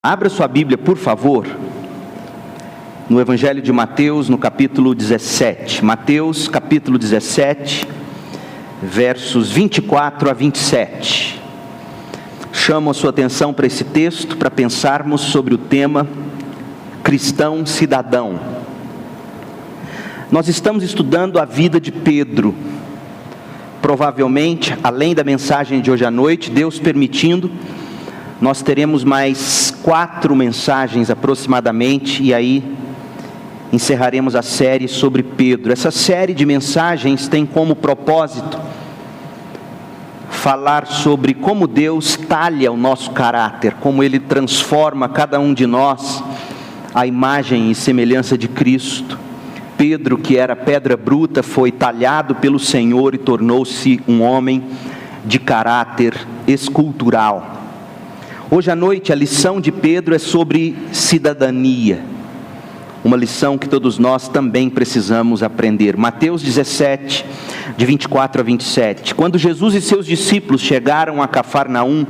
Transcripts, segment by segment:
Abra sua Bíblia, por favor, no Evangelho de Mateus, no capítulo 17. Mateus, capítulo 17, versos 24 a 27. Chamo a sua atenção para esse texto, para pensarmos sobre o tema cristão cidadão. Nós estamos estudando a vida de Pedro. Provavelmente, além da mensagem de hoje à noite, Deus permitindo, nós teremos mais 4 mensagens aproximadamente, e aí encerraremos a série sobre Pedro. Essa série de mensagens tem como propósito falar sobre como Deus talha o nosso caráter, como Ele transforma cada um de nós à imagem e semelhança de Cristo. Pedro, que era pedra bruta, foi talhado pelo Senhor e tornou-se um homem de caráter escultural. Hoje à noite a lição de Pedro é sobre cidadania, uma lição que todos nós também precisamos aprender. Mateus 17, de 24 a 27. Quando Jesus e seus discípulos chegaram a Cafarnaum,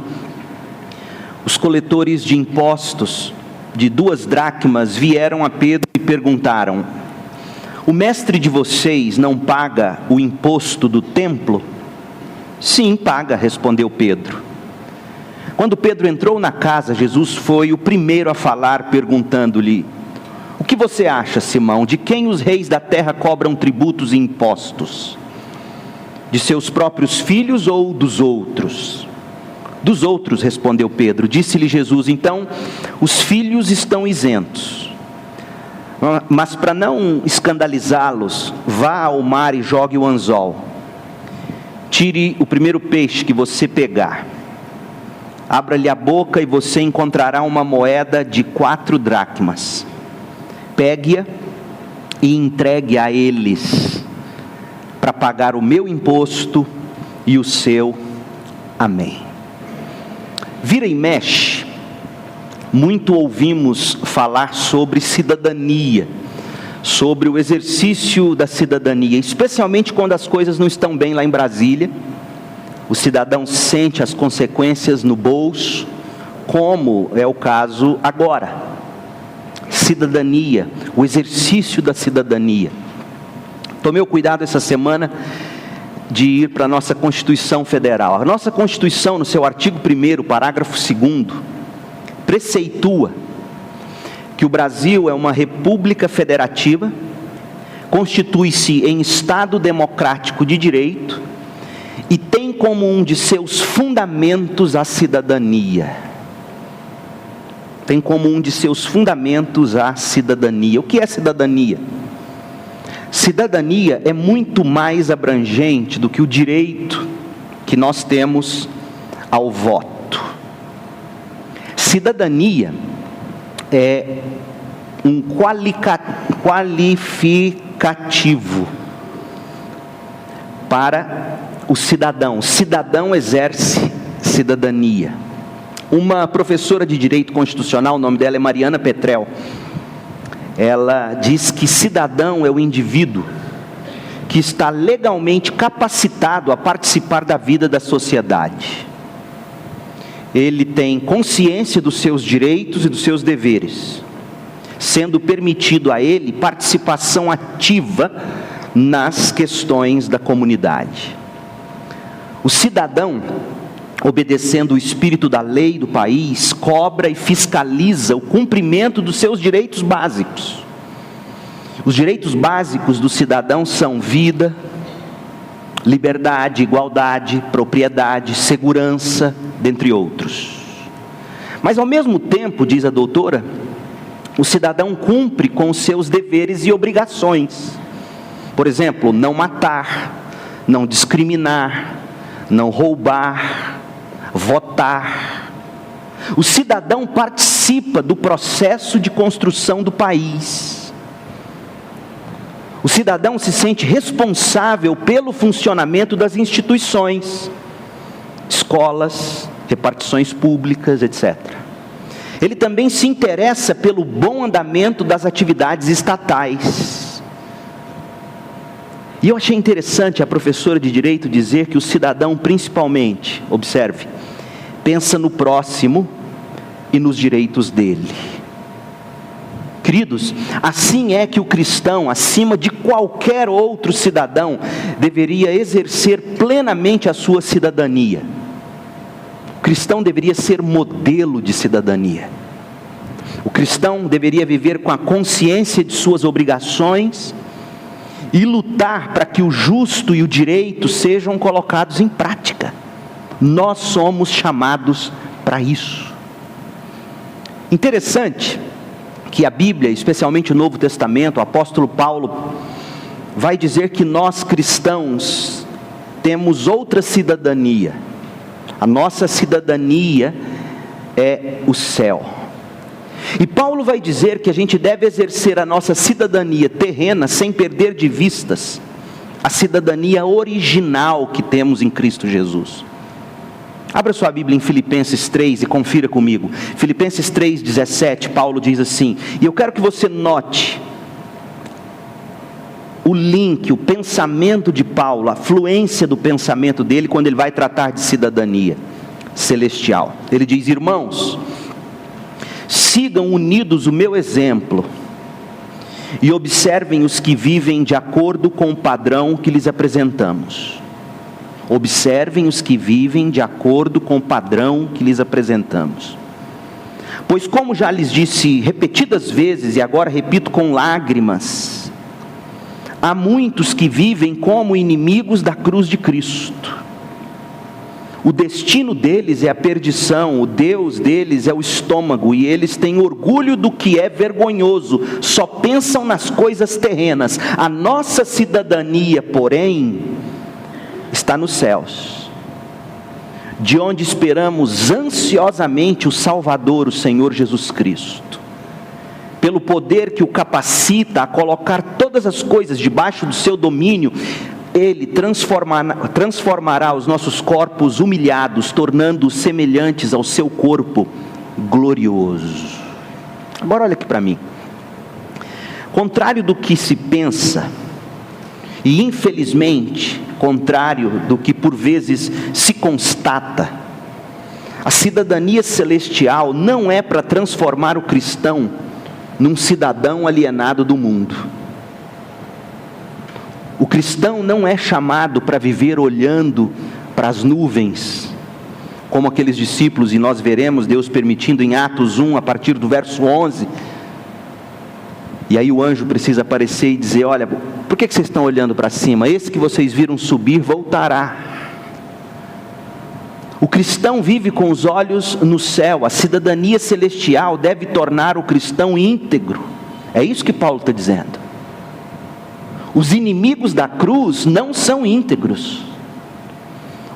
os coletores de impostos de 2 dracmas vieram a Pedro e perguntaram: o mestre de vocês não paga o imposto do templo? Sim, paga, respondeu Pedro. Quando Pedro entrou na casa, Jesus foi o primeiro a falar, perguntando-lhe: o que você acha, Simão, de quem os reis da terra cobram tributos e impostos? De seus próprios filhos ou dos outros? Dos outros, respondeu Pedro. Disse-lhe Jesus: então, os filhos estão isentos. Mas para não escandalizá-los, vá ao mar e jogue o anzol. Tire o primeiro peixe que você pegar. Abra-lhe a boca e você encontrará uma moeda de 4 dracmas. Pegue-a e entregue a eles, para pagar o meu imposto e o seu. Amém. Vira e mexe, muito ouvimos falar sobre cidadania, sobre o exercício da cidadania, especialmente quando as coisas não estão bem lá em Brasília. O cidadão sente as consequências no bolso, como é o caso agora. Cidadania, o exercício da cidadania. Tomei o cuidado essa semana de ir para a nossa Constituição Federal. A nossa Constituição, no seu artigo 1º, parágrafo 2º, preceitua que o Brasil é uma república federativa, constitui-se em Estado democrático de direito, e tem como um de seus fundamentos a cidadania. Tem como um de seus fundamentos a cidadania. O que é cidadania? Cidadania é muito mais abrangente do que o direito que nós temos ao voto. Cidadania é um qualificativo para o cidadão. O cidadão exerce cidadania. Uma professora de direito constitucional, o nome dela é Mariana Petrel, ela diz que cidadão é o indivíduo que está legalmente capacitado a participar da vida da sociedade. Ele tem consciência dos seus direitos e dos seus deveres, sendo permitido a ele participação ativa nas questões da comunidade. O cidadão, obedecendo o espírito da lei do país, cobra e fiscaliza o cumprimento dos seus direitos básicos. Os direitos básicos do cidadão são vida, liberdade, igualdade, propriedade, segurança, dentre outros. Mas ao mesmo tempo, diz a doutora, o cidadão cumpre com os seus deveres e obrigações. Por exemplo, não matar, não discriminar, não roubar, votar. O cidadão participa do processo de construção do país. O cidadão se sente responsável pelo funcionamento das instituições, escolas, repartições públicas, etc. Ele também se interessa pelo bom andamento das atividades estatais. E eu achei interessante a professora de direito dizer que o cidadão principalmente, observe, pensa no próximo e nos direitos dele. Queridos, assim é que o cristão, acima de qualquer outro cidadão, deveria exercer plenamente a sua cidadania. O cristão deveria ser modelo de cidadania. O cristão deveria viver com a consciência de suas obrigações e lutar para que o justo e o direito sejam colocados em prática. Nós somos chamados para isso. Interessante que a Bíblia, especialmente o Novo Testamento, o apóstolo Paulo vai dizer que nós cristãos temos outra cidadania. A nossa cidadania é o céu. E Paulo vai dizer que a gente deve exercer a nossa cidadania terrena sem perder de vistas a cidadania original que temos em Cristo Jesus. Abra sua Bíblia em Filipenses 3 e confira comigo. Filipenses 3:17, Paulo diz assim, e eu quero que você note o link, o pensamento de Paulo, a fluência do pensamento dele quando ele vai tratar de cidadania celestial. Ele diz: irmãos, sigam unidos o meu exemplo e observem os que vivem de acordo com o padrão que lhes apresentamos. Observem os que vivem de acordo com o padrão que lhes apresentamos. Pois como já lhes disse repetidas vezes, e agora repito com lágrimas, há muitos que vivem como inimigos da cruz de Cristo. O destino deles é a perdição, o Deus deles é o estômago, e eles têm orgulho do que é vergonhoso, só pensam nas coisas terrenas. A nossa cidadania, porém, está nos céus, de onde esperamos ansiosamente o Salvador, o Senhor Jesus Cristo. Pelo poder que o capacita a colocar todas as coisas debaixo do seu domínio, Ele transformará os nossos corpos humilhados, tornando-os semelhantes ao seu corpo glorioso. Agora olha aqui para mim. Contrário do que se pensa, e infelizmente, contrário do que por vezes se constata, a cidadania celestial não é para transformar o cristão num cidadão alienado do mundo. O cristão não é chamado para viver olhando para as nuvens, como aqueles discípulos, e nós veremos Deus permitindo em Atos 1, a partir do verso 11, e aí o anjo precisa aparecer e dizer: olha, por que vocês estão olhando para cima? Esse que vocês viram subir voltará. O cristão vive com os olhos no céu. A cidadania celestial deve tornar o cristão íntegro. É isso que Paulo está dizendo. Os inimigos da cruz não são íntegros.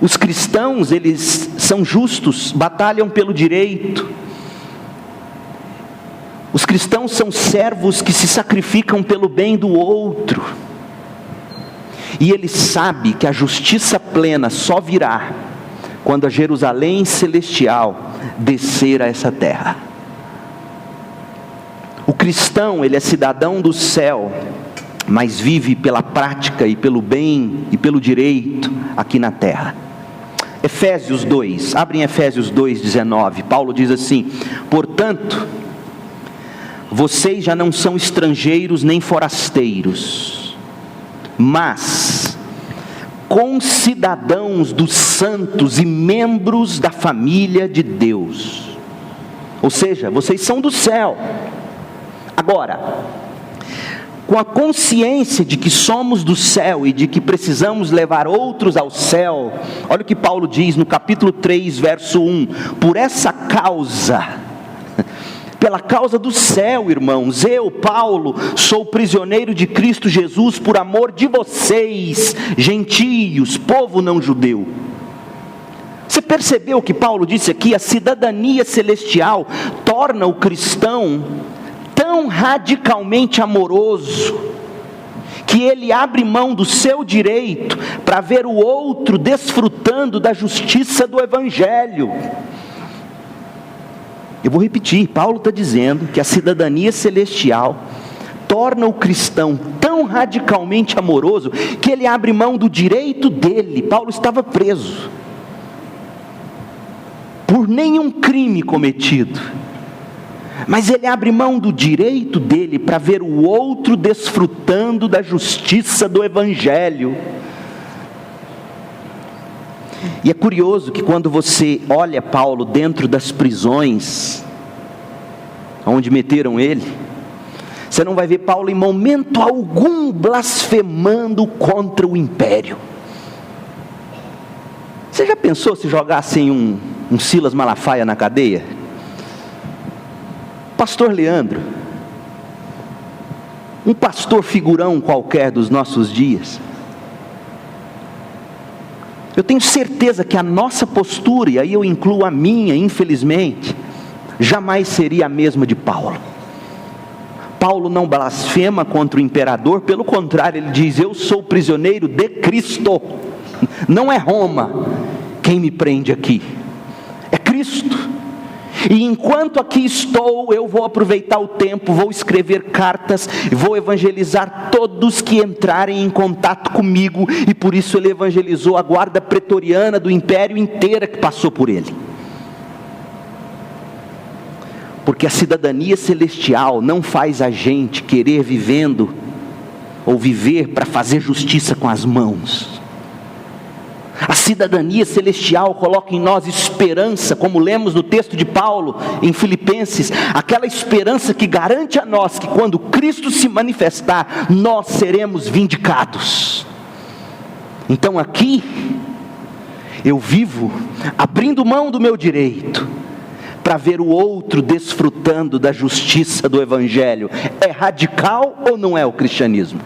Os cristãos, eles são justos, batalham pelo direito. Os cristãos são servos que se sacrificam pelo bem do outro. E ele sabe que a justiça plena só virá quando a Jerusalém celestial descer a essa terra. O cristão, ele é cidadão do céu, mas vive pela prática e pelo bem e pelo direito aqui na terra. Efésios 2, abrem Efésios 2:19, Paulo diz assim: portanto, vocês já não são estrangeiros nem forasteiros, mas concidadãos dos santos e membros da família de Deus. Ou seja, vocês são do céu. Agora, com a consciência de que somos do céu e de que precisamos levar outros ao céu, olha o que Paulo diz no capítulo 3, verso 1: por essa causa, pela causa do céu, irmãos, eu, Paulo, sou prisioneiro de Cristo Jesus por amor de vocês, gentios, povo não judeu. Você percebeu o que Paulo disse aqui? A cidadania celestial torna o cristão tão radicalmente amoroso, que ele abre mão do seu direito para ver o outro desfrutando da justiça do Evangelho. Eu vou repetir, Paulo está dizendo que a cidadania celestial torna o cristão tão radicalmente amoroso, que ele abre mão do direito dele. Paulo estava preso por nenhum crime cometido, mas ele abre mão do direito dele para ver o outro desfrutando da justiça do Evangelho. E é curioso que quando você olha Paulo dentro das prisões, onde meteram ele, você não vai ver Paulo em momento algum blasfemando contra o império. Você já pensou se jogassem um Silas Malafaia na cadeia? Pastor Leandro, um pastor figurão qualquer dos nossos dias, eu tenho certeza que a nossa postura, e aí eu incluo a minha, infelizmente, jamais seria a mesma de Paulo. Paulo não blasfema contra o imperador, pelo contrário, ele diz: eu sou prisioneiro de Cristo, não é Roma quem me prende aqui, é Cristo. E enquanto aqui estou, eu vou aproveitar o tempo, vou escrever cartas, vou evangelizar todos que entrarem em contato comigo. E por isso ele evangelizou a guarda pretoriana do império inteira que passou por ele. Porque a cidadania celestial não faz a gente querer vivendo ou viver para fazer justiça com as mãos. A cidadania celestial coloca em nós esperança, como lemos no texto de Paulo em Filipenses, aquela esperança que garante a nós que quando Cristo se manifestar, nós seremos vindicados. Então aqui, eu vivo abrindo mão do meu direito, para ver o outro desfrutando da justiça do Evangelho. É radical ou não é o cristianismo?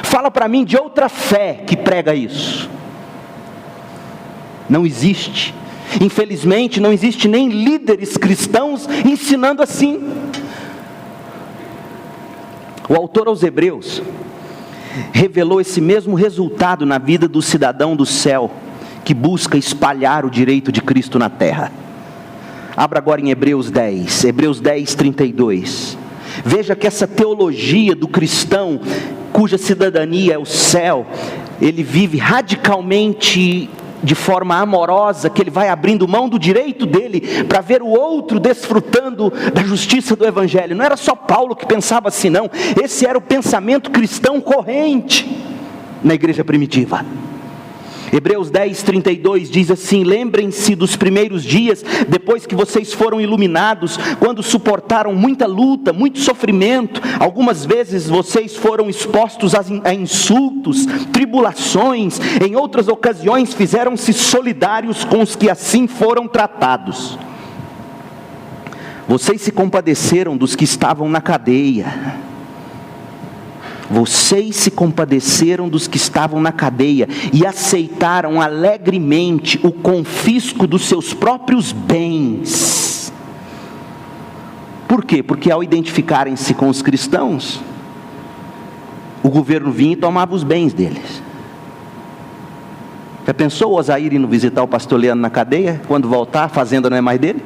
Fala para mim de outra fé que prega isso. Não existe. Infelizmente não existe nem líderes cristãos ensinando assim. O autor aos Hebreus revelou esse mesmo resultado na vida do cidadão do céu, que busca espalhar o direito de Cristo na terra. Abra agora em Hebreus 10, Hebreus 10, 32. Veja que essa teologia do cristão, cuja cidadania é o céu, ele vive radicalmente de forma amorosa, que ele vai abrindo mão do direito dele, para ver o outro desfrutando da justiça do Evangelho. Não era só Paulo que pensava assim não, esse era o pensamento cristão corrente na igreja primitiva. Hebreus 10, 32 diz assim: lembrem-se dos primeiros dias, depois que vocês foram iluminados, quando suportaram muita luta, muito sofrimento. Algumas vezes vocês foram expostos a insultos, tribulações. Em outras ocasiões fizeram-se solidários com os que assim foram tratados. Vocês se compadeceram dos que estavam na cadeia. Vocês se compadeceram dos que estavam na cadeia e aceitaram alegremente o confisco dos seus próprios bens. Por quê? Porque ao identificarem-se com os cristãos, o governo vinha e tomava os bens deles. Já pensou o Osair indo visitar o pastor Leandro na cadeia? Quando voltar, a fazenda não é mais dele?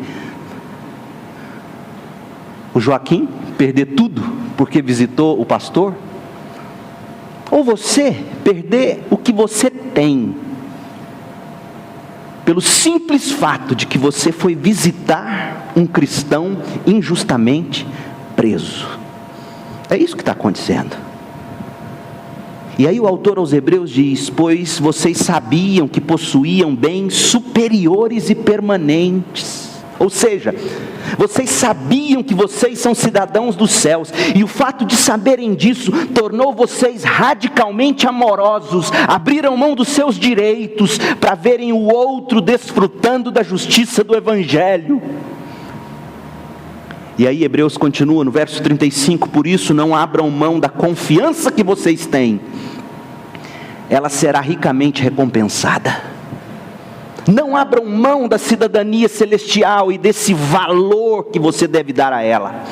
O Joaquim perder tudo porque visitou o pastor? Ou você perder o que você tem, pelo simples fato de que você foi visitar um cristão injustamente preso. É isso que está acontecendo. E aí o autor aos Hebreus diz: pois vocês sabiam que possuíam bens superiores e permanentes. Ou seja, vocês sabiam que vocês são cidadãos dos céus, e o fato de saberem disso tornou vocês radicalmente amorosos, abriram mão dos seus direitos para verem o outro desfrutando da justiça do Evangelho. E aí Hebreus continua no verso 35, por isso não abram mão da confiança que vocês têm, ela será ricamente recompensada. Não abram mão da cidadania celestial e desse valor que você deve dar a ela.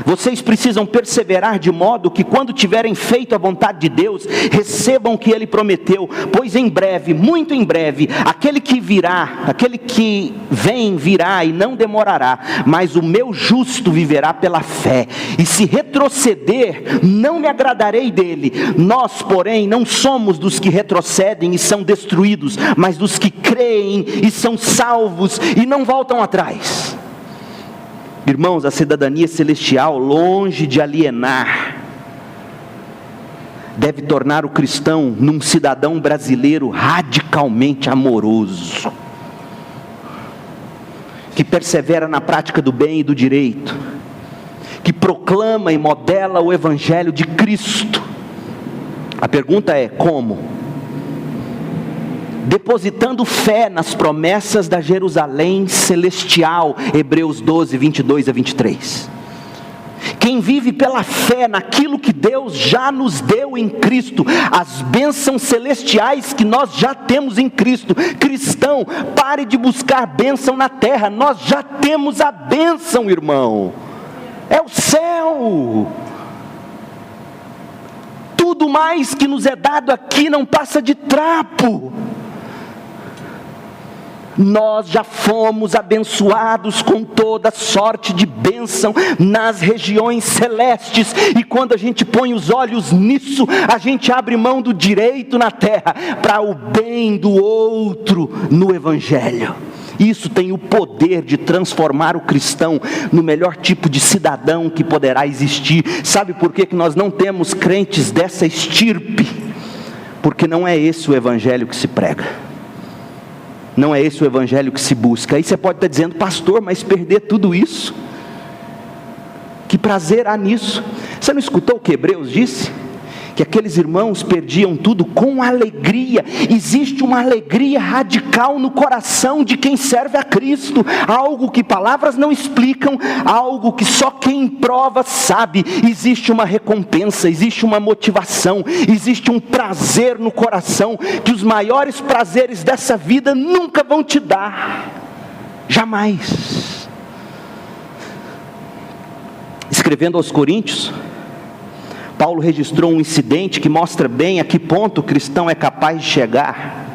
Vocês precisam perseverar de modo que quando tiverem feito a vontade de Deus, recebam o que Ele prometeu, pois em breve, muito em breve, aquele que vem virá e não demorará, mas o meu justo viverá pela fé, e se retroceder, não me agradarei dele. Nós, porém, não somos dos que retrocedem e são destruídos, mas dos que creem e são salvos e não voltam atrás. Irmãos, a cidadania celestial, longe de alienar, deve tornar o cristão num cidadão brasileiro radicalmente amoroso, que persevera na prática do bem e do direito, que proclama e modela o Evangelho de Cristo. A pergunta é: como? Depositando fé nas promessas da Jerusalém celestial, Hebreus 12, 22 a 23. Quem vive pela fé naquilo que Deus já nos deu em Cristo, as bênçãos celestiais que nós já temos em Cristo. Cristão, pare de buscar bênção na terra, nós já temos a bênção, irmão, é o céu. Tudo mais que nos é dado aqui não passa de trapo. Nós já fomos abençoados com toda sorte de bênção nas regiões celestes, e quando a gente põe os olhos nisso, a gente abre mão do direito na terra para o bem do outro no Evangelho. Isso tem o poder de transformar o cristão no melhor tipo de cidadão que poderá existir. Sabe por que nós não temos crentes dessa estirpe? Porque não é esse o Evangelho que se prega. Não é esse o Evangelho que se busca. Aí você pode estar dizendo: pastor, mas perder tudo isso? Que prazer há nisso? Você não escutou o que Hebreus disse? Que aqueles irmãos perdiam tudo com alegria. Existe uma alegria radical no coração de quem serve a Cristo, algo que palavras não explicam, algo que só quem prova sabe. Existe uma recompensa, existe uma motivação, existe um prazer no coração que os maiores prazeres dessa vida nunca vão te dar, jamais. Escrevendo aos Coríntios, Paulo registrou um incidente que mostra bem a que ponto o cristão é capaz de chegar,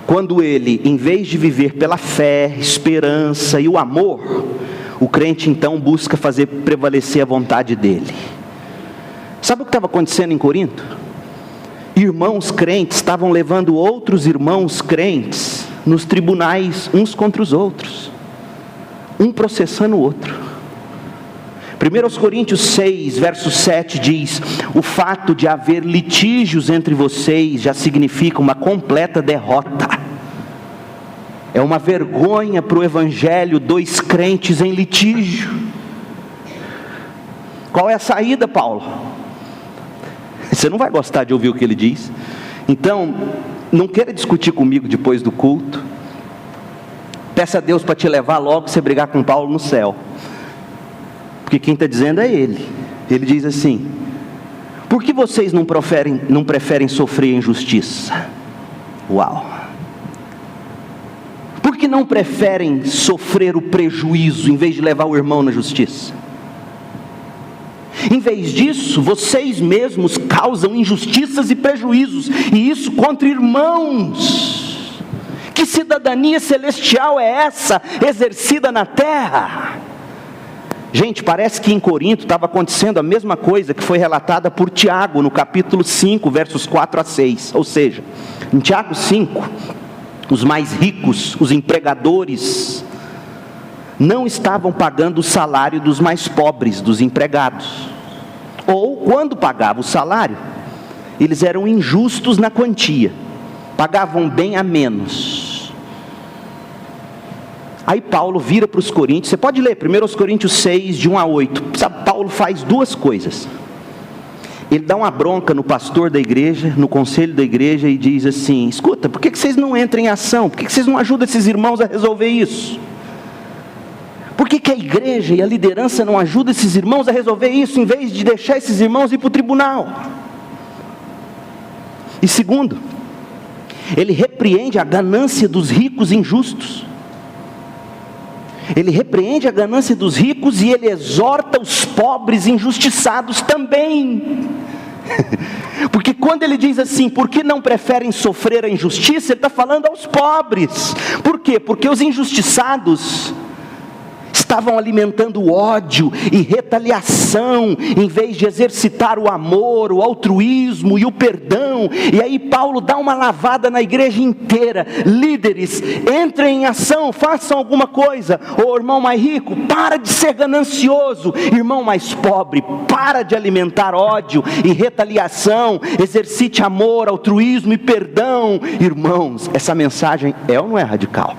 quando ele, em vez de viver pela fé, esperança e o amor, o crente então busca fazer prevalecer a vontade dele. Sabe o que estava acontecendo em Corinto? Irmãos crentes estavam levando outros irmãos crentes nos tribunais uns contra os outros, um processando o outro. 1 Coríntios 6, verso 7 diz: o fato de haver litígios entre vocês já significa uma completa derrota. É uma vergonha para o Evangelho dois crentes em litígio. Qual é a saída, Paulo? Você não vai gostar de ouvir o que ele diz. Então, não queira discutir comigo depois do culto. Peça a Deus para te levar logo você brigar com Paulo no céu. Porque quem está dizendo é ele. Ele diz assim: por que vocês não preferem sofrer injustiça? Uau! Por que não preferem sofrer o prejuízo em vez de levar o irmão na justiça? Em vez disso, vocês mesmos causam injustiças e prejuízos, e isso contra irmãos. Que cidadania celestial é essa exercida na terra? Gente, parece que em Corinto estava acontecendo a mesma coisa que foi relatada por Tiago no capítulo 5, versos 4 a 6. Ou seja, em Tiago 5, os mais ricos, os empregadores, não estavam pagando o salário dos mais pobres, dos empregados. Ou, quando pagavam o salário, eles eram injustos na quantia, pagavam bem a menos. Aí Paulo vira para os Coríntios, você pode ler 1 Coríntios 6, de 1 a 8, sabe, Paulo faz duas coisas. Ele dá uma bronca no pastor da igreja, no conselho da igreja, e diz assim: escuta, por que vocês não entram em ação? Por que vocês não ajudam esses irmãos a resolver isso? Por que a igreja e a liderança não ajudam esses irmãos a resolver isso, em vez de deixar esses irmãos ir para o tribunal? E segundo, ele repreende a ganância dos ricos injustos. Ele repreende a ganância dos ricos e ele exorta os pobres injustiçados também. Porque quando ele diz assim, por que não preferem sofrer a injustiça, ele está falando aos pobres. Por quê? Porque os injustiçados estavam alimentando ódio e retaliação, em vez de exercitar o amor, o altruísmo e o perdão. E aí Paulo dá uma lavada na igreja inteira: líderes, entrem em ação, façam alguma coisa. Ô irmão mais rico, para de ser ganancioso. Irmão mais pobre, para de alimentar ódio e retaliação, exercite amor, altruísmo e perdão. Irmãos, essa mensagem é ou não é radical?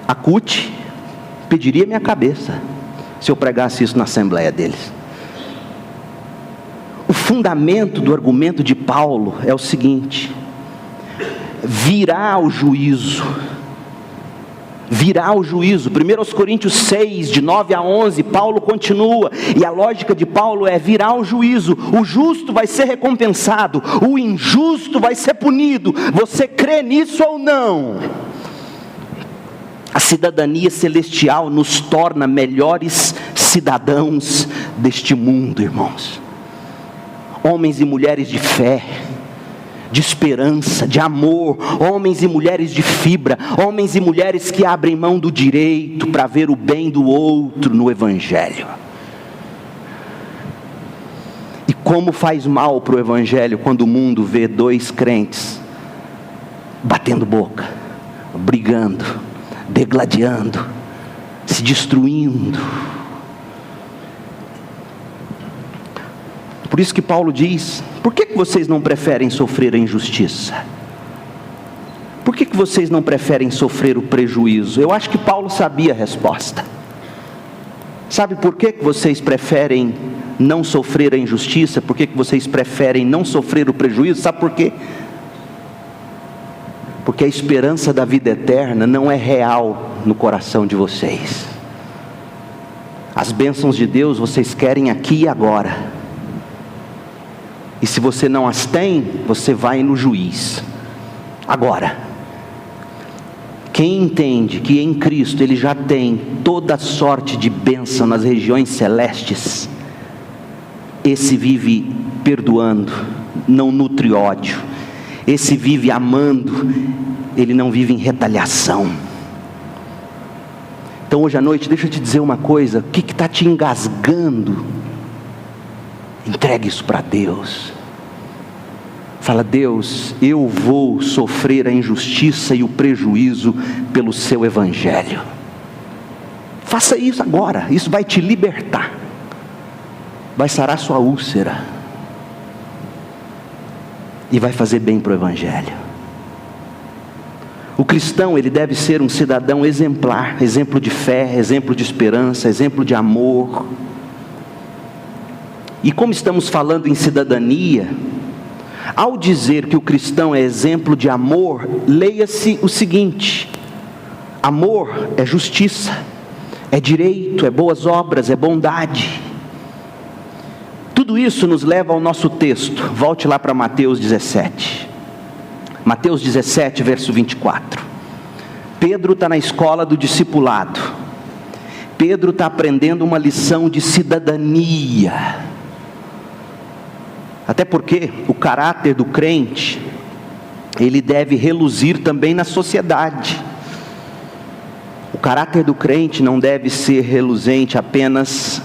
A CUT pediria minha cabeça se eu pregasse isso na assembleia deles. O fundamento do argumento de Paulo é o seguinte: virá o juízo. Virá o juízo. 1 Coríntios 6, de 9 a 11, Paulo continua, e a lógica de Paulo é: virá o juízo, o justo vai ser recompensado, o injusto vai ser punido. Você crê nisso ou não? A cidadania celestial nos torna melhores cidadãos deste mundo, irmãos. Homens e mulheres de fé, de esperança, de amor, homens e mulheres de fibra, homens e mulheres que abrem mão do direito para ver o bem do outro no Evangelho. E como faz mal para o Evangelho quando o mundo vê dois crentes batendo boca, brigando, degladiando, se destruindo. Por isso que Paulo diz: por que vocês não preferem sofrer a injustiça? Por que vocês não preferem sofrer o prejuízo? Eu acho que Paulo sabia a resposta. Sabe por que vocês preferem não sofrer a injustiça? Por que vocês preferem não sofrer o prejuízo? Sabe por quê? Porque a esperança da vida eterna não é real no coração de vocês. As bênçãos de Deus vocês querem aqui e agora. E se você não as tem, você vai no juiz. Agora, quem entende que em Cristo ele já tem toda sorte de bênção nas regiões celestes, esse vive perdoando, não nutre ódio. Esse vive amando, ele não vive em retaliação. Então hoje à noite, deixa eu te dizer uma coisa: o que está te engasgando? Entregue isso para Deus. Fala: Deus, eu vou sofrer a injustiça e o prejuízo pelo seu Evangelho. Faça isso agora, isso vai te libertar, vai sarar sua úlcera e vai fazer bem para o Evangelho. O cristão, ele deve ser um cidadão exemplar, exemplo de fé, exemplo de esperança, exemplo de amor. E como estamos falando em cidadania, ao dizer que o cristão é exemplo de amor, leia-se o seguinte: amor é justiça, é direito, é boas obras, é bondade. Tudo isso nos leva ao nosso texto. Volte lá para Mateus 17. Mateus 17, verso 24. Pedro está na escola do discipulado. Pedro está aprendendo uma lição de cidadania. Até porque o caráter do crente, ele deve reluzir também na sociedade. O caráter do crente não deve ser reluzente apenas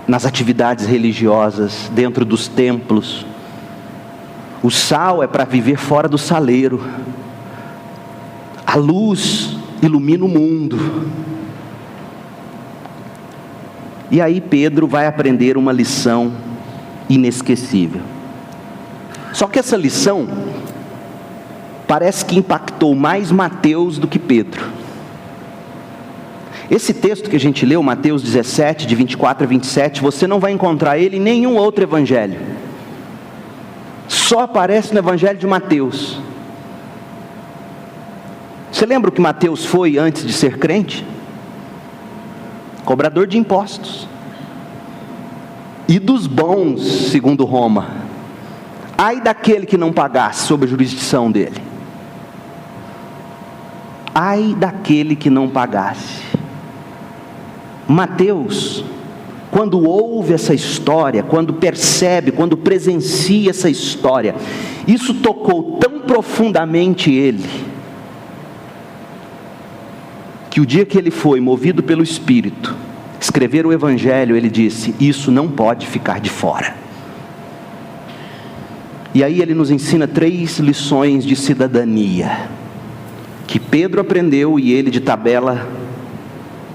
nas atividades religiosas, dentro dos templos. O sal é para viver fora do saleiro. A luz ilumina o mundo. E aí Pedro vai aprender uma lição inesquecível. Só que essa lição parece que impactou mais Mateus do que Pedro. Esse texto que a gente leu, Mateus 17, de 24 a 27, você não vai encontrar ele em nenhum outro evangelho. Só aparece no evangelho de Mateus. Você lembra o que Mateus foi antes de ser crente? Cobrador de impostos. E dos bons, segundo Roma. Ai daquele que não pagasse sob a jurisdição dele. Ai daquele que não pagasse. Mateus, quando ouve essa história, quando percebe, quando presencia essa história, isso tocou tão profundamente ele, que o dia que ele foi movido pelo Espírito escrever o Evangelho, ele disse: isso não pode ficar de fora. E aí ele nos ensina 3 lições de cidadania, que Pedro aprendeu e ele de tabela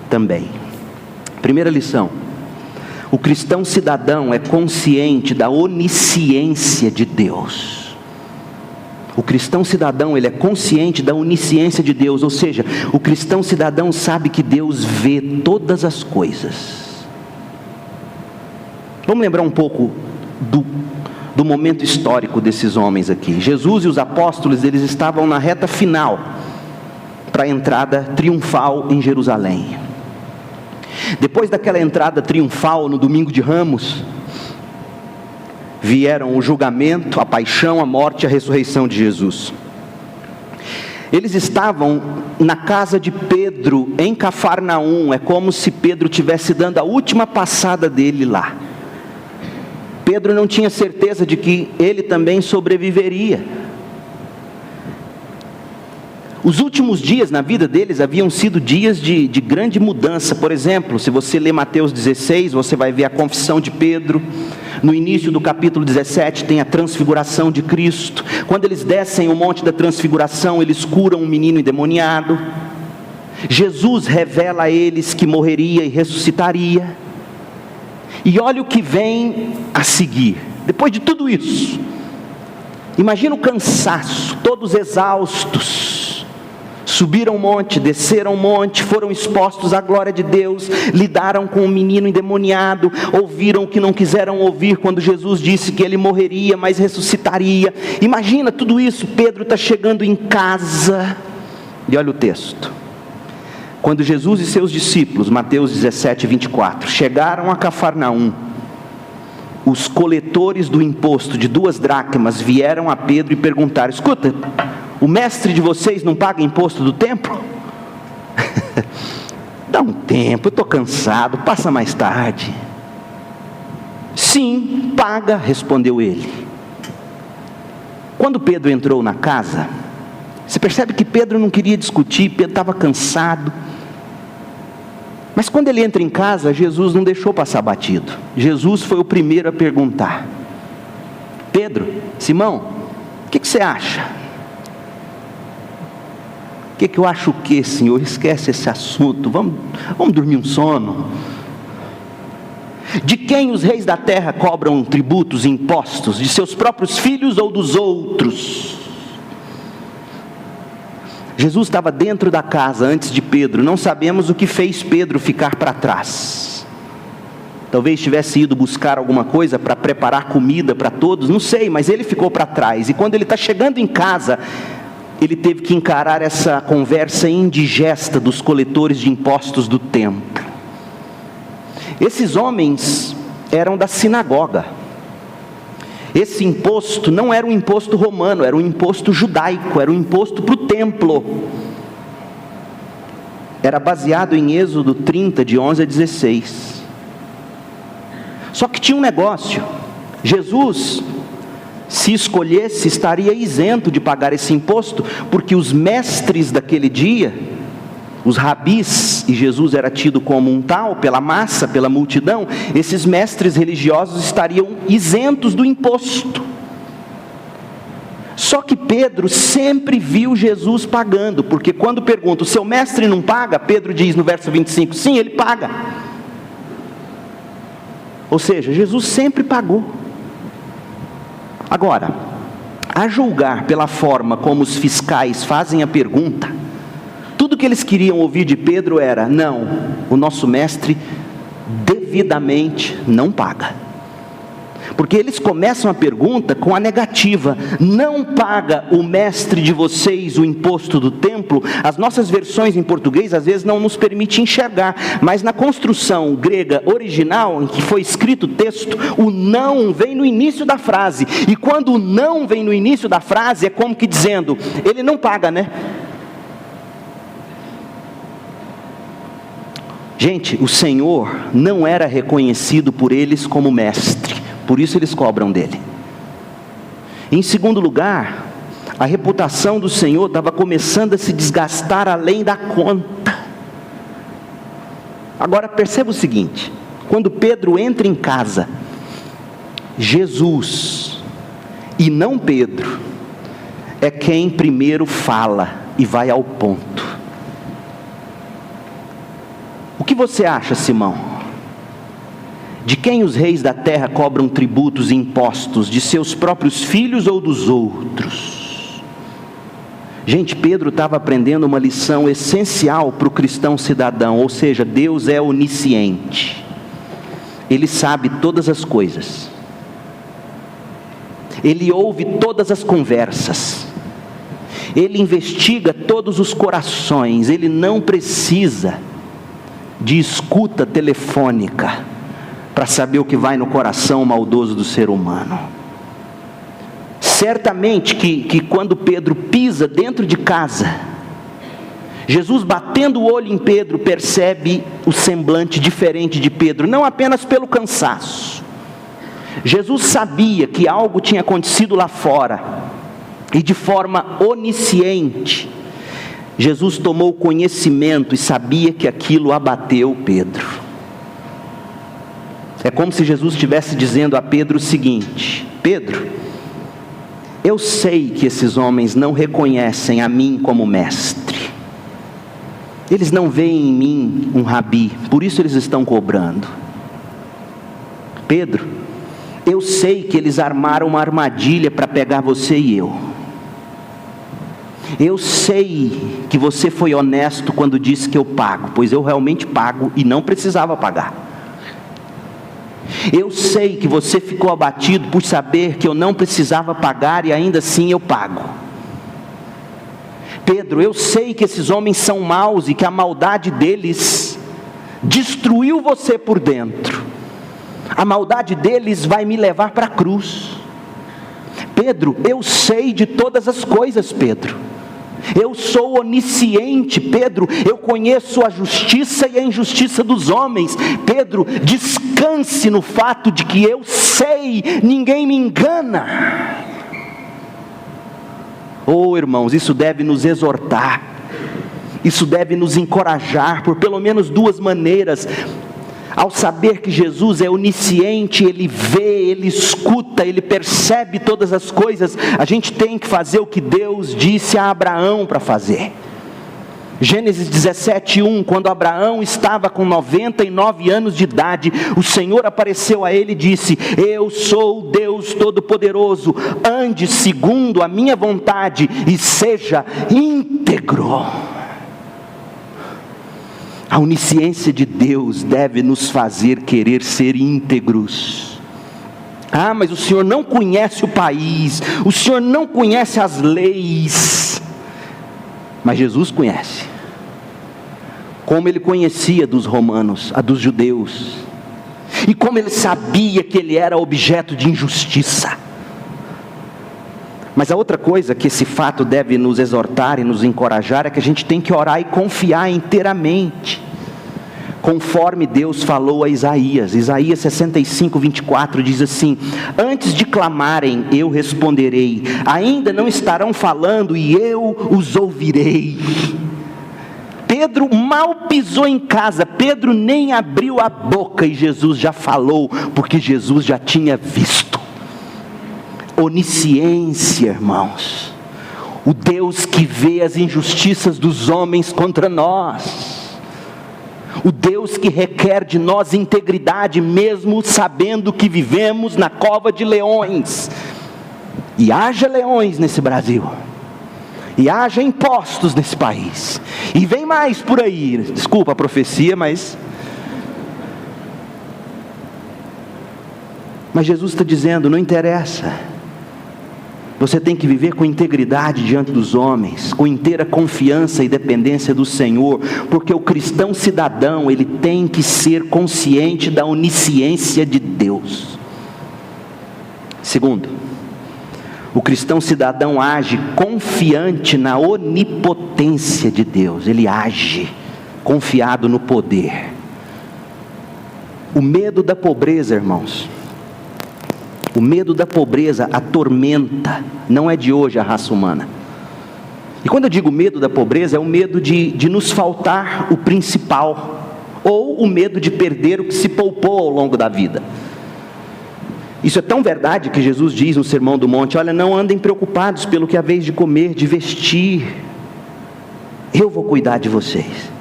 também. Primeira lição: o cristão cidadão é consciente da onisciência de Deus. O cristão cidadão, ele é consciente da onisciência de Deus, ou seja, o cristão cidadão sabe que Deus vê todas as coisas. Vamos lembrar um pouco do momento histórico desses homens aqui. Jesus e os apóstolos, eles estavam na reta final para a entrada triunfal em Jerusalém. Depois daquela entrada triunfal no domingo de Ramos, vieram o julgamento, a paixão, a morte e a ressurreição de Jesus. Eles estavam na casa de Pedro, em Cafarnaum. É como se Pedro estivesse dando a última passada dele lá. Pedro não tinha certeza de que ele também sobreviveria. Os últimos dias na vida deles haviam sido dias de grande mudança. Por exemplo, se você ler Mateus 16, você vai ver a confissão de Pedro. No início do capítulo 17 tem a transfiguração de Cristo. Quando eles descem o monte da transfiguração, eles curam um menino endemoniado. Jesus revela a eles que morreria e ressuscitaria. E olha o que vem a seguir. Depois de tudo isso, imagina o cansaço, todos exaustos. Subiram o monte, desceram o monte, foram expostos à glória de Deus, lidaram com um menino endemoniado, ouviram o que não quiseram ouvir quando Jesus disse que ele morreria, mas ressuscitaria. Imagina tudo isso. Pedro está chegando em casa, e olha o texto. Quando Jesus e seus discípulos, Mateus 17, 24, chegaram a Cafarnaum, os coletores do imposto de 2 dracmas vieram a Pedro e perguntaram: escuta, o mestre de vocês não paga imposto do templo? Dá um tempo, eu estou cansado, passa mais tarde. Sim, paga, respondeu ele. Quando Pedro entrou na casa, você percebe que Pedro não queria discutir, Pedro estava cansado. Mas quando ele entra em casa, Jesus não deixou passar batido. Jesus foi o primeiro a perguntar: Pedro, Simão, o que você acha? O que eu acho o quê, Senhor? Esquece esse assunto, vamos dormir um sono. De quem os reis da terra cobram tributos e impostos? De seus próprios filhos ou dos outros? Jesus estava dentro da casa antes de Pedro. Não sabemos o que fez Pedro ficar para trás. Talvez tivesse ido buscar alguma coisa para preparar comida para todos, não sei, mas ele ficou para trás. E quando ele está chegando em casa, ele teve que encarar essa conversa indigesta dos coletores de impostos do templo. Esses homens eram da sinagoga. Esse imposto não era um imposto romano, era um imposto judaico, era um imposto para o templo. Era baseado em Êxodo 30, de 11 a 16. Só que tinha um negócio: Jesus, se escolhesse, estaria isento de pagar esse imposto, porque os mestres daquele dia, os rabis, e Jesus era tido como um tal, pela massa, pela multidão, esses mestres religiosos estariam isentos do imposto. Só que Pedro sempre viu Jesus pagando, porque quando pergunta: o seu mestre não paga? Pedro diz no verso 25, sim, ele paga. Ou seja, Jesus sempre pagou. Agora, a julgar pela forma como os fiscais fazem a pergunta, tudo que eles queriam ouvir de Pedro era: não, o nosso mestre devidamente não paga. Porque eles começam a pergunta com a negativa: não paga o mestre de vocês o imposto do templo? As nossas versões em português às vezes não nos permitem enxergar, mas na construção grega original em que foi escrito o texto, o não vem no início da frase. E quando o não vem no início da frase, é como que dizendo: ele não paga, né? Gente, o Senhor não era reconhecido por eles como mestre, por isso eles cobram dele. Em segundo lugar, a reputação do Senhor estava começando a se desgastar além da conta. Agora perceba o seguinte: quando Pedro entra em casa, Jesus, e não Pedro, é quem primeiro fala e vai ao ponto. O que você acha, Simão? De quem os reis da terra cobram tributos e impostos? De seus próprios filhos ou dos outros? Gente, Pedro estava aprendendo uma lição essencial para o cristão cidadão, ou seja, Deus é onisciente. Ele sabe todas as coisas. Ele ouve todas as conversas. Ele investiga todos os corações. Ele não precisa de escuta telefônica para saber o que vai no coração maldoso do ser humano. Certamente que quando Pedro pisa dentro de casa, Jesus, batendo o olho em Pedro, percebe o semblante diferente de Pedro, não apenas pelo cansaço. Jesus sabia que algo tinha acontecido lá fora, e de forma onisciente, Jesus tomou conhecimento e sabia que aquilo abateu Pedro. É como se Jesus estivesse dizendo a Pedro o seguinte: Pedro, eu sei que esses homens não reconhecem a mim como mestre. Eles não veem em mim um rabi, por isso eles estão cobrando. Pedro, eu sei que eles armaram uma armadilha para pegar você e eu. Eu sei que você foi honesto quando disse que eu pago, pois eu realmente pago e não precisava pagar. Eu sei que você ficou abatido por saber que eu não precisava pagar e ainda assim eu pago. Pedro, eu sei que esses homens são maus e que a maldade deles destruiu você por dentro. A maldade deles vai me levar para a cruz. Pedro, eu sei de todas as coisas, Pedro. Eu sou onisciente, Pedro, eu conheço a justiça e a injustiça dos homens. Pedro, descanse no fato de que eu sei, ninguém me engana. Oh, irmãos, isso deve nos exortar, isso deve nos encorajar, por pelo menos duas maneiras. Ao saber que Jesus é onisciente, Ele vê, Ele escuta, Ele percebe todas as coisas, a gente tem que fazer o que Deus disse a Abraão para fazer. Gênesis 17:1, quando Abraão estava com 99 anos de idade, o Senhor apareceu a ele e disse: eu sou o Deus Todo-Poderoso, ande segundo a minha vontade e seja íntegro. A onisciência de Deus deve nos fazer querer ser íntegros. Ah, mas o Senhor não conhece o país, o Senhor não conhece as leis. Mas Jesus conhece. Como Ele conhecia dos romanos, a dos judeus. E como Ele sabia que Ele era objeto de injustiça. Mas a outra coisa que esse fato deve nos exortar e nos encorajar é que a gente tem que orar e confiar inteiramente, conforme Deus falou a Isaías. Isaías 65:24 diz assim: antes de clamarem eu responderei, ainda não estarão falando e eu os ouvirei. Pedro mal pisou em casa, Pedro nem abriu a boca e Jesus já falou, porque Jesus já tinha visto. Onisciência, irmãos, o Deus que vê as injustiças dos homens contra nós, o Deus que requer de nós integridade, mesmo sabendo que vivemos na cova de leões, e haja leões nesse Brasil, e haja impostos nesse país, e vem mais por aí, desculpa a profecia, mas Jesus está dizendo, não interessa. Você tem que viver com integridade diante dos homens, com inteira confiança e dependência do Senhor, porque o cristão cidadão, ele tem que ser consciente da onisciência de Deus. Segundo, o cristão cidadão age confiante na onipotência de Deus, ele age confiado no poder. O medo da pobreza, irmãos, o medo da pobreza atormenta, não é de hoje, a raça humana. E quando eu digo medo da pobreza, é o medo de nos faltar o principal, ou o medo de perder o que se poupou ao longo da vida. Isso é tão verdade que Jesus diz no Sermão do Monte: olha, não andem preocupados pelo que haveis de comer, de vestir, eu vou cuidar de vocês.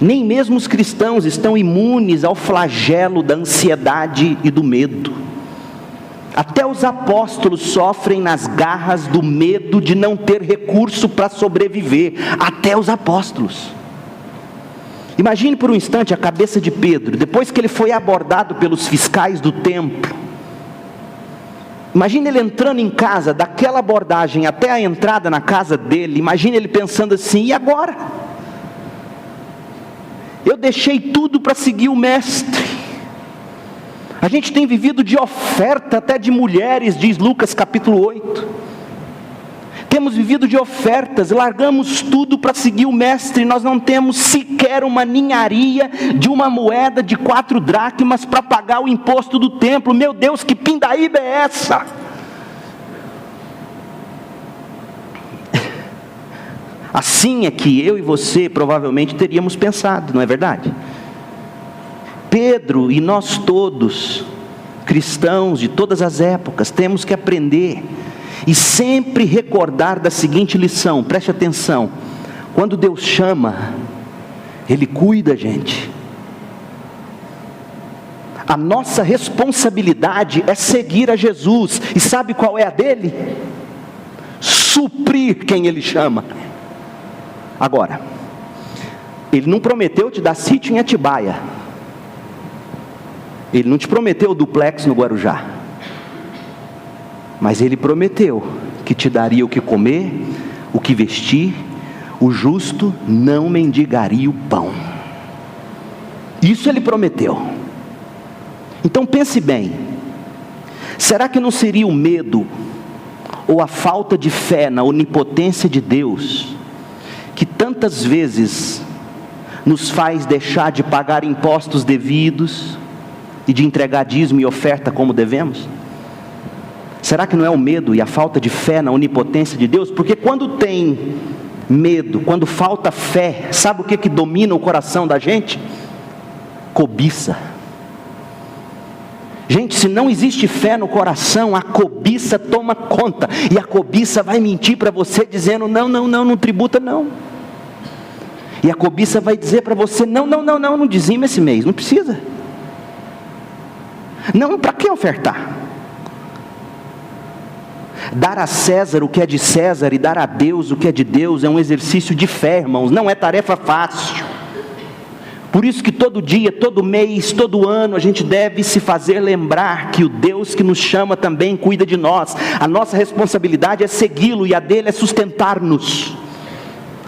Nem mesmo os cristãos estão imunes ao flagelo da ansiedade e do medo. Até os apóstolos sofrem nas garras do medo de não ter recurso para sobreviver. Até os apóstolos. Imagine por um instante a cabeça de Pedro, depois que ele foi abordado pelos fiscais do templo. Imagine ele entrando em casa, daquela abordagem até a entrada na casa dele. Imagine ele pensando assim: e agora? Eu deixei tudo para seguir o mestre. A gente tem vivido de oferta até de mulheres, diz Lucas capítulo 8. Temos vivido de ofertas, largamos tudo para seguir o mestre. Nós não temos sequer uma ninharia de uma moeda de 4 dracmas para pagar o imposto do templo. Meu Deus, que pindaíba é essa? Assim é que eu e você provavelmente teríamos pensado, não é verdade? Pedro e nós todos, cristãos de todas as épocas, temos que aprender e sempre recordar da seguinte lição, preste atenção: quando Deus chama, Ele cuida, gente. A nossa responsabilidade é seguir a Jesus, e sabe qual é a dele? Suprir quem Ele chama. Agora, Ele não prometeu te dar sítio em Atibaia, Ele não te prometeu duplex no Guarujá, mas Ele prometeu que te daria o que comer, o que vestir. O justo não mendigaria o pão. Isso Ele prometeu. Então pense bem, será que não seria o medo ou a falta de fé na onipotência de Deus que tantas vezes nos faz deixar de pagar impostos devidos e de entregar dízimo e oferta como devemos? Será que não é o medo e a falta de fé na onipotência de Deus? Porque quando tem medo, quando falta fé, sabe o que domina o coração da gente? Cobiça. Gente, se não existe fé no coração, a cobiça toma conta, e a cobiça vai mentir para você dizendo: não tributa não. E a cobiça vai dizer para você: não dizima esse mês, não precisa. Não, para que ofertar? Dar a César o que é de César e dar a Deus o que é de Deus é um exercício de fé, irmãos, não é tarefa fácil. Por isso que todo dia, todo mês, todo ano, a gente deve se fazer lembrar que o Deus que nos chama também cuida de nós. A nossa responsabilidade é segui-lo e a dele é sustentar-nos.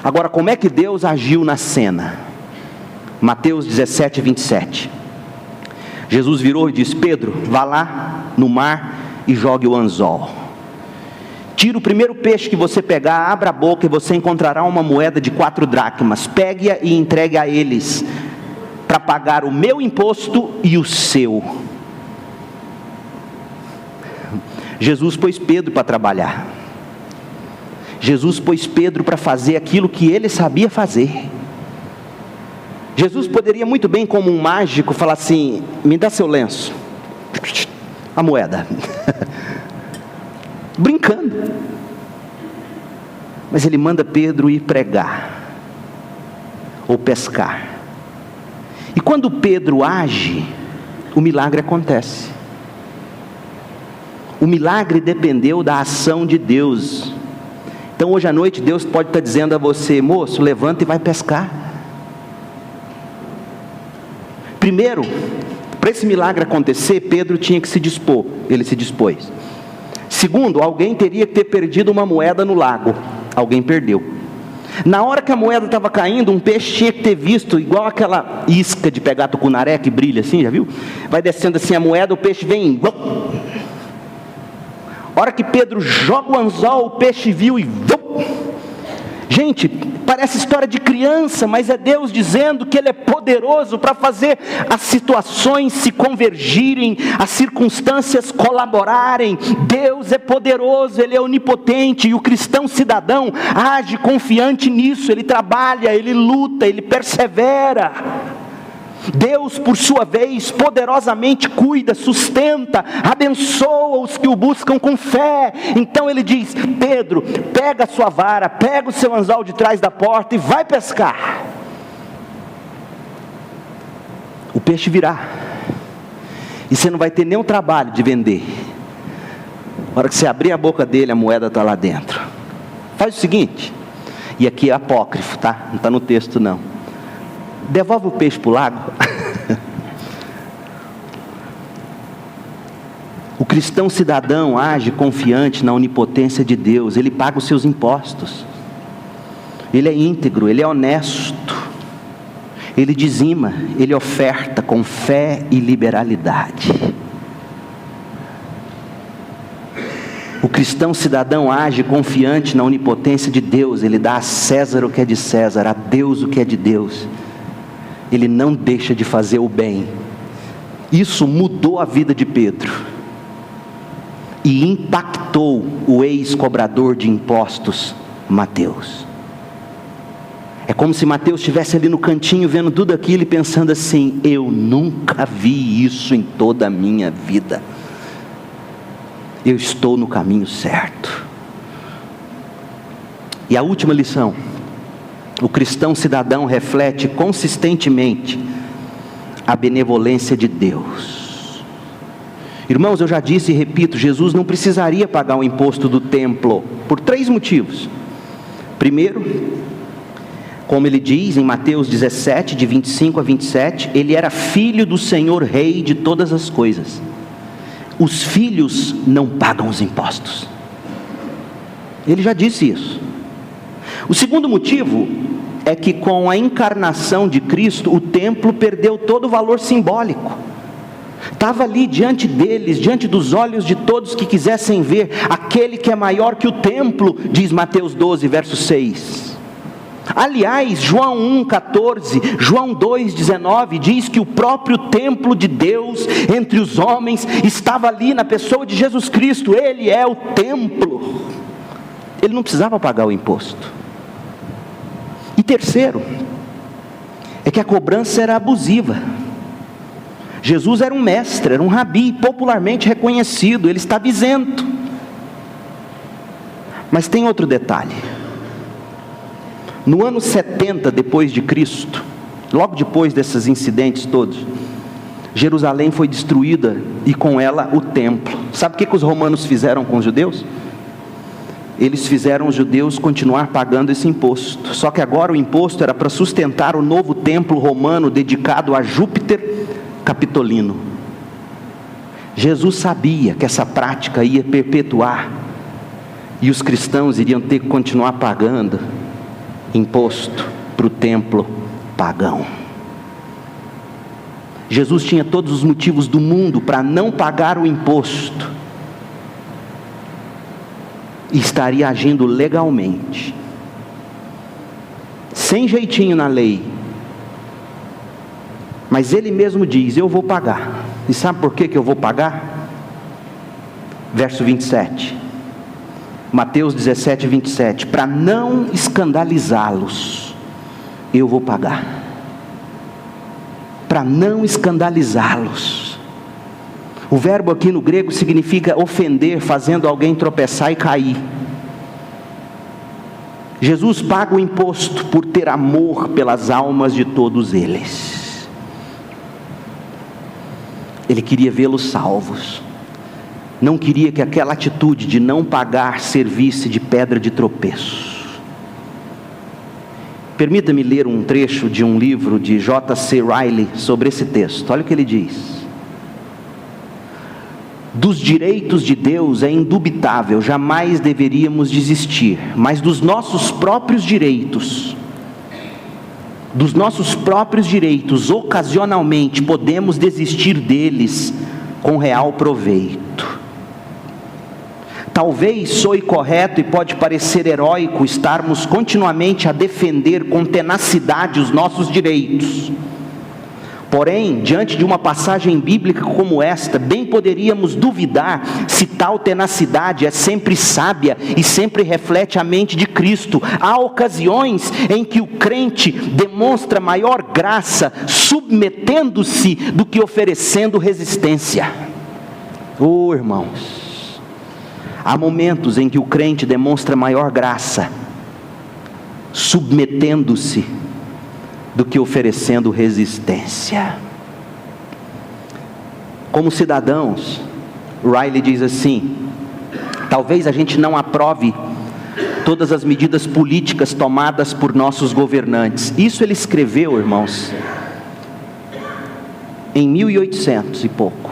Agora, como é que Deus agiu na cena? Mateus 17, 27. Jesus virou e disse: Pedro, vá lá no mar e jogue o anzol. Tira o primeiro peixe que você pegar, abra a boca e você encontrará uma moeda de 4 dracmas. Pegue-a e entregue a eles, para pagar o meu imposto e o seu. Jesus pôs Pedro para trabalhar. Jesus pôs Pedro para fazer aquilo que ele sabia fazer. Jesus poderia muito bem, como um mágico, falar assim: me dá seu lenço, a moeda. Brincando. Mas ele manda Pedro ir pregar ou pescar. E quando Pedro age, o milagre acontece. O milagre dependeu da ação de Deus. Então hoje à noite Deus pode estar dizendo a você: moço, levanta e vai pescar. Primeiro, para esse milagre acontecer, Pedro tinha que se dispor. Ele se dispôs. Segundo, alguém teria que ter perdido uma moeda no lago. Alguém perdeu. Na hora que a moeda estava caindo, um peixe tinha que ter visto, igual aquela isca de pegar tucunaré que brilha assim, já viu? Vai descendo assim a moeda, o peixe vem. A hora que Pedro joga o anzol, o peixe viu e... Gente, parece história de criança, mas é Deus dizendo que Ele é poderoso para fazer as situações se convergirem, as circunstâncias colaborarem. Deus é poderoso, Ele é onipotente, e o cristão cidadão age confiante nisso. Ele trabalha, ele luta, ele persevera. Deus, por sua vez, poderosamente cuida, sustenta, abençoa os que o buscam com fé. Então ele diz: Pedro, pega a sua vara, pega o seu anzol de trás da porta e vai pescar. O peixe virá, e você não vai ter nenhum trabalho de vender. Na hora que você abrir a boca dele, a moeda está lá dentro. Faz o seguinte, e aqui é apócrifo, tá? Não está no texto não. Devolve o peixe para o lago. O cristão cidadão age confiante na onipotência de Deus. Ele paga os seus impostos, ele é íntegro, ele é honesto, ele dizima, ele oferta com fé e liberalidade. O cristão cidadão age confiante na onipotência de Deus. Ele dá a César o que é de César, a Deus o que é de Deus. Ele não deixa de fazer o bem. Isso mudou a vida de Pedro e impactou o ex-cobrador de impostos, Mateus. É como se Mateus estivesse ali no cantinho vendo tudo aquilo e pensando assim: eu nunca vi isso em toda a minha vida. Eu estou no caminho certo. E a última lição: o cristão cidadão reflete consistentemente a benevolência de Deus. Irmãos, eu já disse e repito, Jesus não precisaria pagar o imposto do templo, por 3 motivos. Primeiro, como ele diz em Mateus 17, de 25 a 27, ele era filho do Senhor Rei de todas as coisas. Os filhos não pagam os impostos. Ele já disse isso. O segundo motivo é que com a encarnação de Cristo, o templo perdeu todo o valor simbólico. Estava ali diante deles, diante dos olhos de todos que quisessem ver, aquele que é maior que o templo, diz Mateus 12, verso 6. Aliás, João 1,14, João 2,19 diz que o próprio templo de Deus entre os homens estava ali na pessoa de Jesus Cristo. Ele é o templo. Ele não precisava pagar o imposto. E terceiro, é que a cobrança era abusiva. Jesus era um mestre, era um rabi, popularmente reconhecido, ele estava isento. Mas tem outro detalhe. No ano 70 depois de Cristo, logo depois desses incidentes todos, Jerusalém foi destruída e com ela o templo. Sabe o que os romanos fizeram com os judeus? Eles fizeram os judeus continuar pagando esse imposto. Só que agora o imposto era para sustentar o novo templo romano dedicado a Júpiter Capitolino. Jesus sabia que essa prática ia perpetuar e os cristãos iriam ter que continuar pagando imposto para o templo pagão. Jesus tinha todos os motivos do mundo para não pagar o imposto e estaria agindo legalmente, sem jeitinho na lei. Mas ele mesmo diz: eu vou pagar. E sabe por que eu vou pagar? Verso 27, Mateus 17, 27, para não escandalizá-los, eu vou pagar. Para não escandalizá-los. O verbo aqui no grego significa ofender, fazendo alguém tropeçar e cair. Jesus paga o imposto por ter amor pelas almas de todos eles. Ele queria vê-los salvos. Não queria que aquela atitude de não pagar servisse de pedra de tropeço. Permita-me ler um trecho de um livro de J.C. Riley sobre esse texto. Olha o que ele diz. Dos direitos de Deus é indubitável, jamais deveríamos desistir, mas dos nossos próprios direitos, ocasionalmente podemos desistir deles com real proveito. Talvez soe correto e pode parecer heróico estarmos continuamente a defender com tenacidade os nossos direitos. Porém, diante de uma passagem bíblica como esta, bem poderíamos duvidar se tal tenacidade é sempre sábia e sempre reflete a mente de Cristo. Há ocasiões em que o crente demonstra maior graça submetendo-se do que oferecendo resistência. Oh, irmãos, há momentos em que o crente demonstra maior graça submetendo-se do que oferecendo resistência. Como cidadãos, Riley diz assim: talvez a gente não aprove todas as medidas políticas tomadas por nossos governantes. Isso ele escreveu, irmãos, em 1800 e pouco.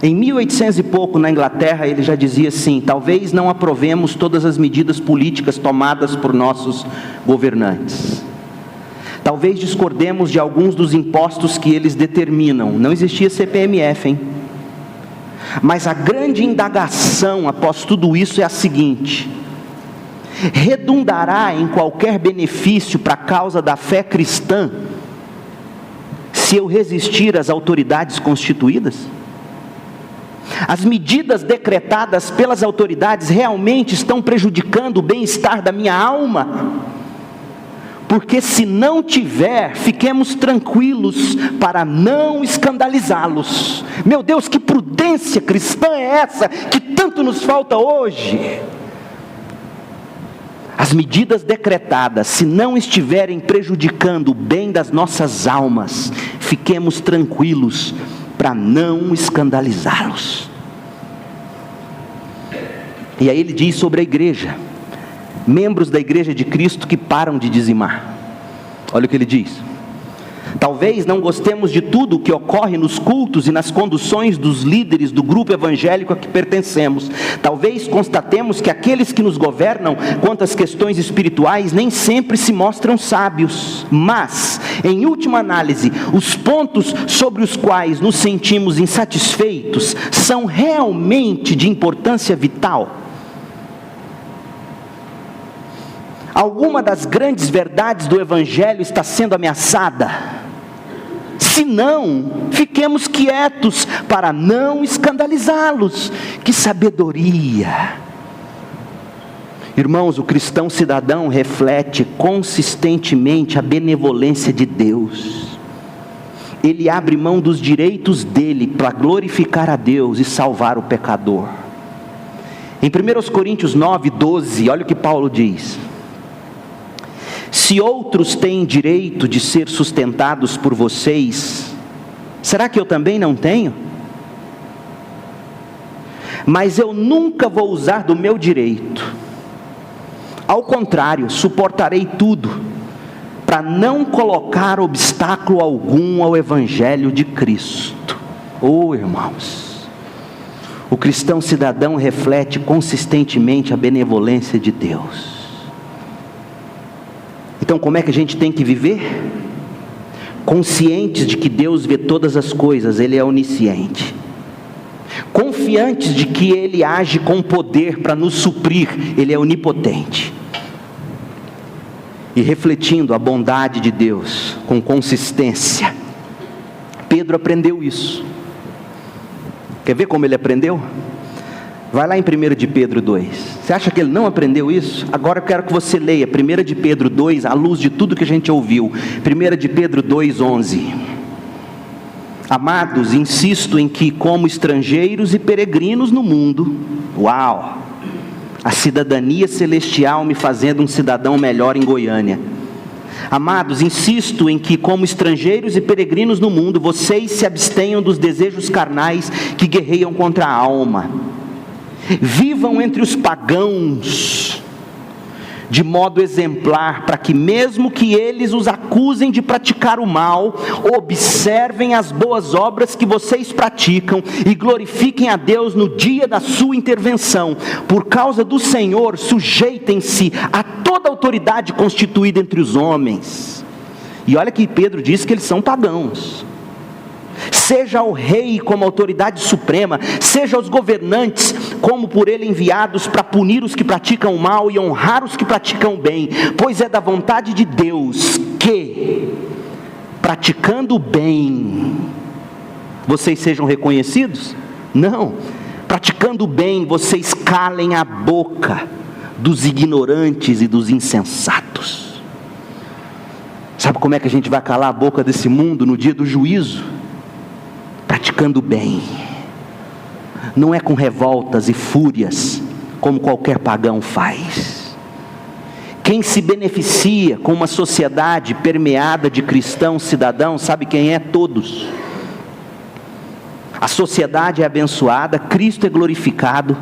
Em 1800 e pouco, na Inglaterra, ele já dizia assim: talvez não aprovemos todas as medidas políticas tomadas por nossos governantes. Talvez discordemos de alguns dos impostos que eles determinam. Não existia CPMF, hein? Mas a grande indagação após tudo isso é a seguinte: redundará em qualquer benefício para a causa da fé cristã se eu resistir às autoridades constituídas? As medidas decretadas pelas autoridades realmente estão prejudicando o bem-estar da minha alma? Porque se não tiver, fiquemos tranquilos para não escandalizá-los. Meu Deus, que prudência cristã é essa que tanto nos falta hoje? As medidas decretadas, se não estiverem prejudicando o bem das nossas almas, fiquemos tranquilos para não escandalizá-los. E aí ele diz sobre a igreja, membros da igreja de Cristo que param de dizimar. Olha o que ele diz: talvez não gostemos de tudo o que ocorre nos cultos e nas conduções dos líderes do grupo evangélico a que pertencemos. Talvez constatemos que aqueles que nos governam quanto às questões espirituais nem sempre se mostram sábios. Mas, em última análise, os pontos sobre os quais nos sentimos insatisfeitos são realmente de importância vital. Alguma das grandes verdades do Evangelho está sendo ameaçada? Se não, fiquemos quietos para não escandalizá-los. Que sabedoria! Irmãos, o cristão cidadão reflete consistentemente a benevolência de Deus. Ele abre mão dos direitos dele para glorificar a Deus e salvar o pecador. Em 1 Coríntios 9, 12, olha o que Paulo diz: se outros têm direito de ser sustentados por vocês, será que eu também não tenho? Mas eu nunca vou usar do meu direito. Ao contrário, suportarei tudo, para não colocar obstáculo algum ao Evangelho de Cristo. Oh, irmãos, o cristão cidadão reflete consistentemente a benevolência de Deus. Então, como é que a gente tem que viver? Conscientes de que Deus vê todas as coisas, Ele é onisciente. Confiantes de que Ele age com poder para nos suprir, Ele é onipotente. E refletindo a bondade de Deus com consistência. Pedro aprendeu isso. Quer ver como ele aprendeu? Vai lá em 1 de Pedro 2. Você acha que ele não aprendeu isso? Agora eu quero que você leia 1 de Pedro 2, à luz de tudo que a gente ouviu. 1 de Pedro 2, 11. Amados, insisto em que, como estrangeiros e peregrinos no mundo, uau, a cidadania celestial me fazendo um cidadão melhor em Goiânia. Amados, insisto em que, como estrangeiros e peregrinos no mundo, vocês se abstenham dos desejos carnais que guerreiam contra a alma. Vivam entre os pagãos de modo exemplar, para que mesmo que eles os acusem de praticar o mal, observem as boas obras que vocês praticam e glorifiquem a Deus no dia da sua intervenção. Por causa do Senhor, sujeitem-se a toda autoridade constituída entre os homens. E olha que Pedro diz que eles são pagãos. Seja o rei como autoridade suprema, seja os governantes como por ele enviados para punir os que praticam o mal e honrar os que praticam o bem, pois é da vontade de Deus que, praticando o bem, vocês sejam reconhecidos? Não. Praticando o bem, vocês calem a boca dos ignorantes e dos insensatos. Sabe como é que a gente vai calar a boca desse mundo no dia do juízo? Praticando o bem. Não é com revoltas e fúrias, como qualquer pagão faz. Quem se beneficia com uma sociedade permeada de cristãos cidadãos, sabe quem é? Todos. A sociedade é abençoada, Cristo é glorificado,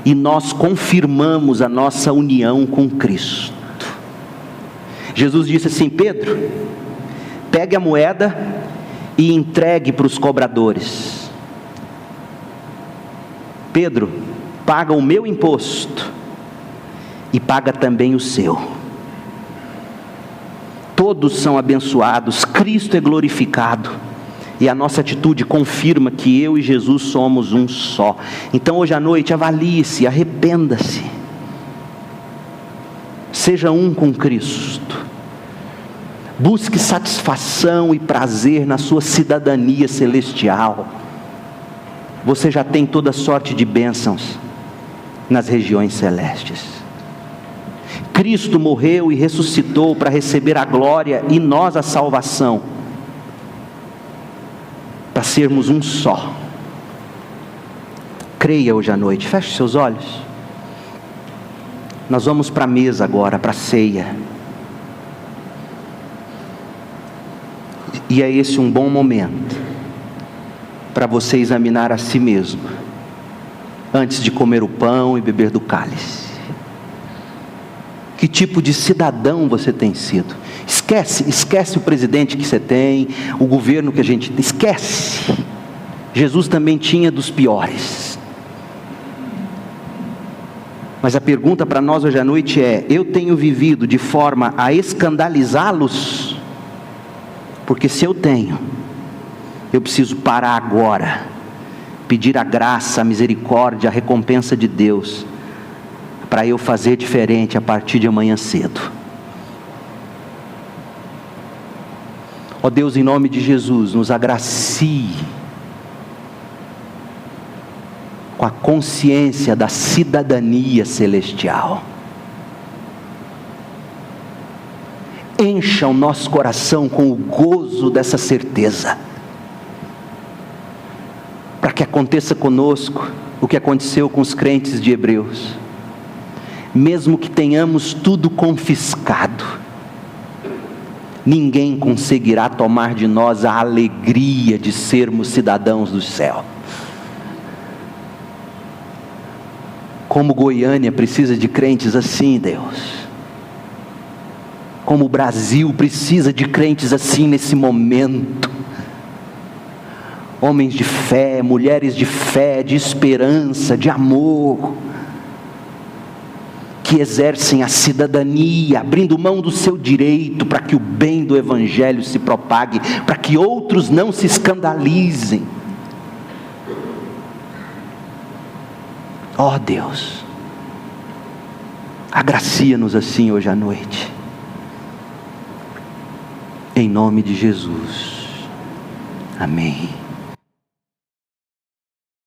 e nós confirmamos a nossa união com Cristo. Jesus disse assim: Pedro, pegue a moeda e entregue para os cobradores. Pedro, paga o meu imposto e paga também o seu. Todos são abençoados, Cristo é glorificado, e a nossa atitude confirma que eu e Jesus somos um só. Então hoje à noite avalie-se, arrependa-se, seja um com Cristo, busque satisfação e prazer na sua cidadania celestial. Você já tem toda sorte de bênçãos nas regiões celestes. Cristo morreu e ressuscitou para receber a glória e nós a salvação, para sermos um só. Creia hoje à noite, feche seus olhos. Nós vamos para a mesa agora, para a ceia. E é esse um bom momento para você examinar a si mesmo, antes de comer o pão e beber do cálice. Que tipo de cidadão você tem sido? Esquece o presidente que você tem, o governo que a gente tem, esquece. Jesus também tinha dos piores. Mas a pergunta para nós hoje à noite é: eu tenho vivido de forma a escandalizá-los? Porque se eu tenho, eu preciso parar agora, pedir a graça, a misericórdia, a recompensa de Deus, para eu fazer diferente a partir de amanhã cedo. Ó Deus, em nome de Jesus, nos agracie com a consciência da cidadania celestial. Encha o nosso coração com o gozo dessa certeza, para que aconteça conosco o que aconteceu com os crentes de Hebreus. Mesmo que tenhamos tudo confiscado, ninguém conseguirá tomar de nós a alegria de sermos cidadãos do céu. Como Goiânia precisa de crentes assim, Deus. Como o Brasil precisa de crentes assim nesse momento. Homens de fé, mulheres de fé, de esperança, de amor, que exercem a cidadania, abrindo mão do seu direito, para que o bem do Evangelho se propague, para que outros não se escandalizem. Ó Deus, agracia-nos assim hoje à noite, em nome de Jesus, amém.